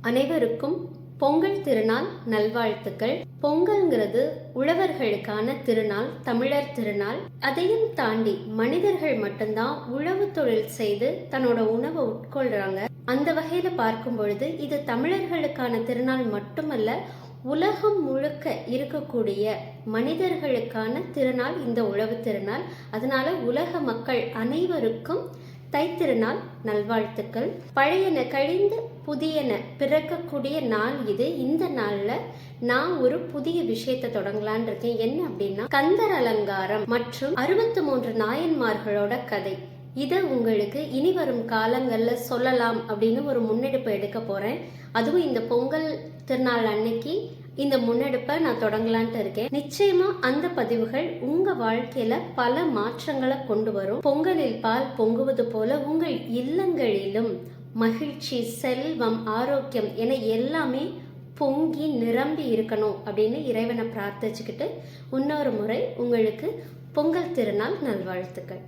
அனைவருக்கும் பொங்கல் திருநாள் நல்வாழ்த்துக்கள். பொங்கல்ங்கிறது உழவர்களுக்கான திருநாள், தமிழர் திருநாள். அதையும் தாண்டி மனிதர்கள் மட்டும்தான் உழவு தொழில் செய்து தன்னோட உணவை உட்கொள்றாங்க. அந்த வகையில பார்க்கும் பொழுது இது தமிழர்களுக்கான திருநாள் மட்டுமல்ல, உலகம் முழுக்க இருக்கக்கூடிய மனிதர்களுக்கான திருநாள் இந்த உழவு திருநாள். அதனால உலக மக்கள் அனைவருக்கும் தைத்திருநாள் நல்வாழ்த்துக்கள். பழையன கழிந்து புதியன பிறக்கக்கூடிய நாள் இது. இந்த நாள்ல நான் ஒரு புதிய விஷயத்தை தொடங்கலான் இருக்கேன். என்ன அப்படின்னா, கந்தர் அலங்காரம் மற்றும் 63 நாயன்மார்களோட கதை. இதை உங்களுக்கு இனி வரும் காலங்கள்ல சொல்லலாம் அப்படின்னு ஒரு முன்னெடுப்பு எடுக்க போறேன். அதுவும் இந்த பொங்கல் திருநாள் அன்னைக்கு இந்த முன்னெடுப்பை நான் தொடங்கலான்ட்டு இருக்கேன். நிச்சயமா அந்த பதிவுகள் உங்க வாழ்க்கையில பல மாற்றங்களை கொண்டு வரும். பொங்கலில் பால் பொங்குவது போல உங்கள் இல்லங்களிலும் மகிழ்ச்சி, செல்வம், ஆரோக்கியம் என எல்லாமே பொங்கி நிரம்பி இருக்கணும் அப்படின்னு இறைவனை பிரார்த்திச்சுக்கிட்டு இன்னொரு முறை உங்களுக்கு பொங்கல் திருநாள் நல்வாழ்த்துக்கள்.